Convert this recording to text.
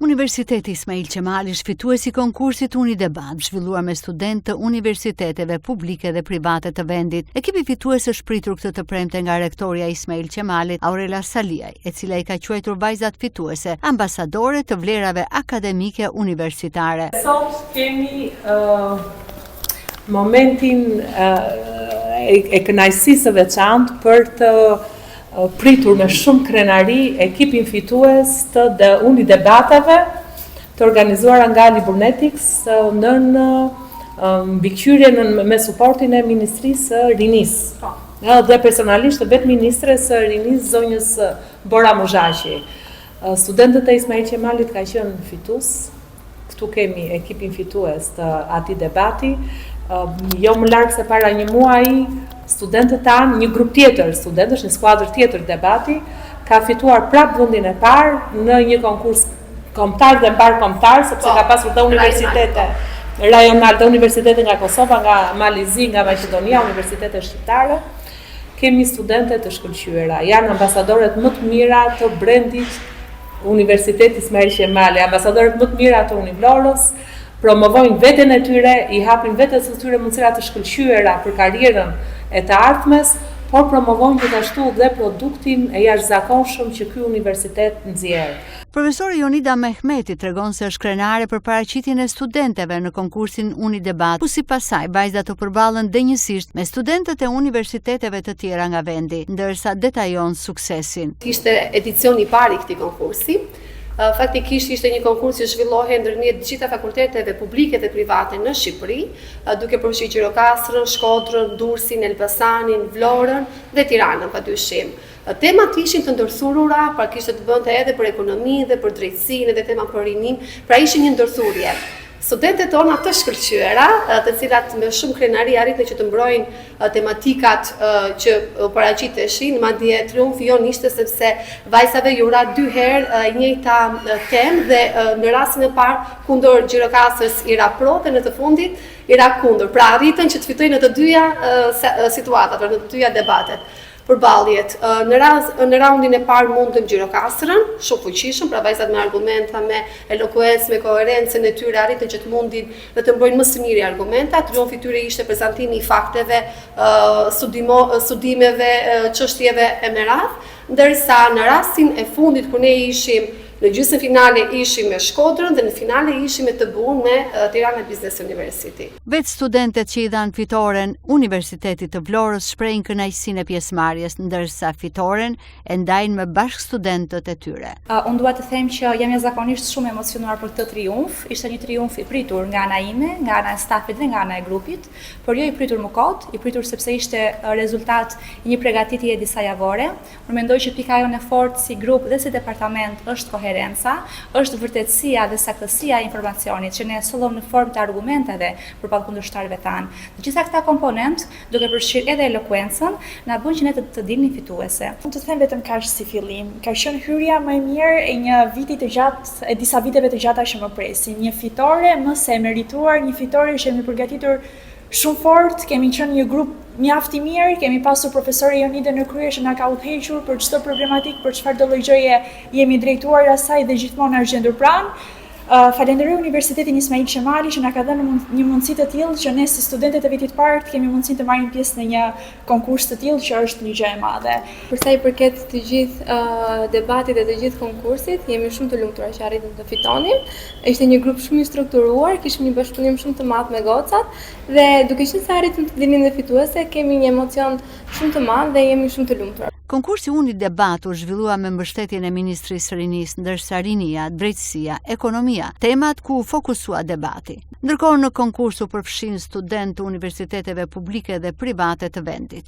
Universiteti Ismail Qemali është fituesi i konkursit Unidebat, zhvilluar me studentë të universiteteve publike dhe private të vendit. Ekipi fitues është pritur këtë të premte nga rektoria Ismail Qemalit, Aurela Saliaj, e cila i ka quajtur vajzat fituese ambasadore të vlerave akademike universitare. Sot kemi momentin e kënaqësisë së veçantë për të pritur me shumë krenari ekipin fitues të Unidebatave të organizuara nga Liburnetix në mbikëqyrje me suportin e Ministrisë së Rinisë. Dhe personalisht vetë Ministres së Rinisë, zonjës Bora Muzhaqi. Studentët e Ismail Qemalit ka qenë fitues. Këtu kemi ekipin fitues të atij debati. Jo më larg se para një muaji, studentët tanë, një grup tjetër studentësh, një skuadër tjetër debati, ka fituar prapë vendin e parë në një konkurs kombëtar dhe mbarkombëtar, sepse ka pasur dhe universitete rajonale, dhe universitete nga Kosova, nga Malizi, nga Maqedonia, universitete shqiptare. Kemi studente të shkëlqyera, janë ambasadorët më të mira të brendit Universitetit Ismail Qemali, ambasadorët më të mira të Univlorës, promovojnë veten e tyre, i hapin vetes së tyre mundësira të shkëlqyera për karrierën e të ardhmes, por promovojnë gjithashtu dhe produktin e jashtëzakonshëm që ky universitet nxjerr. Profesori Jonida Mehmeti tregon se është krenare për paraqitjen e studentëve në konkursin Unidebat, ku sipas saj vajzat u përballën denjësisht me studentët e universiteteve të tjera nga vendi, ndërsa detajon suksesin. Ishte edicioni i parë i këtij konkursi. Faktikisht ishte një konkurs që zhvillohej ndërmjet të gjitha fakulteteve publike dhe private në Shqipëri, duke përfshirë Gjirokastrën, Shkodrën, Durrësin, Elbasanin, Vlorën dhe Tiranën padyshim. Temat ishin të ndërthurura, pra kishte të bënte edhe për ekonomi dhe për drejtësinë dhe tema për rinim, pra ishin një ndërthurje. Studentët tona të shkëlqyera, të cilat me shumë krenari arritën që të mbrojnë tematikat që paraqiteshin, madje triumfi jon ishte sepse vajzave ju ra 2 herë e njëjta temë dhe në rastin e parë kundër Gjirokastrës i ra pro dhe në të fundit i ra kundër. Pra arritën që të fitojnë në të dyja situatat, në të dyja debatet. Përballjet. Në raundin e parë mundëm Gjirokastrën, shumë fuqishëm, pra vajzat me argumenta, me elokuencë, me koherencën e tyre arritën që të mundin dhe të mbrojnë më së miri argumentat. Triumfi i tyre ishte prezantimi i fakteve, studimeve, çështjeve e meradh, ndërsa në rastin e fundit kur ne ishim në gjysmën finale ishim me Shkodrën dhe në finale ishim me TBU-n me Tirana Business University. Vetë studentët që i dhanë fitoren Universitetit të Vlorës shprehin kënaqësinë e pjesëmarrjes, ndërsa fitoren e ndajnë me bashkë studentët e tyre. Unë dua të them që jam jashtëzakonisht shumë emocionuar për këtë triumf. Ishte një triumf i pritur nga ana ime, nga ana e stafit dhe nga ana e grupit, por jo i pritur më kot, i pritur sepse ishte rezultat i një përgatitjeje disa javore. Unë mendoj që pika jonë e fortë si grup dhe si departament është është vërtetësia dhe saktësia e informacionit që ne sollom në formë të argumenteve përballë kundërshtarëve tanë. Të gjitha këta komponent, duke përfshirë edhe elokuencën, na bën që ne të dilni fituese. Unë të them vetëm kaq si fillim. Ka qenë hyrja më e mirë e një viti të gjatë, e disa viteve të gjata që më presin. Një fitore më se merituar, një fitore që jemi përgatitur shumë fort, kemi qenë një grup mjaft i mirë, kemi pasur profesori Jonide në krye që na ka udhëhequr për çdo problematik, për çfarë do lloj gjëje jemi drejtuar asaj dhe gjithmonë na është gjendur pranë. Falenderoj Universitetin Ismail Qemali që na ka dhënë një mundësi të tillë që ne si studentët e vitit parë kemi mundësinë të marrim pjesë në një konkurs të tillë që është një gjë e madhe. Për sa i përket të gjithë debatit dhe të gjithë konkursit, jemi shumë të lumtura që arritëm të fitonim. Ishte një grup shumë i strukturuar, kishim një bashkëpunim shumë të madh me gocat dhe duke qenë se arritëm të dilnim dhe fituese, kemi një emocion shumë të madh dhe jemi shumë të lumtura. Konkursi Unidebat u zhvillua me mbështetjen e Ministrisë së Rinisë, ndërsa rinia, drejtësia, ekonomia, temat ku fokusua debati. Ndërkohë në konkurs u përfshin studentë të universiteteve publike dhe private të vendit.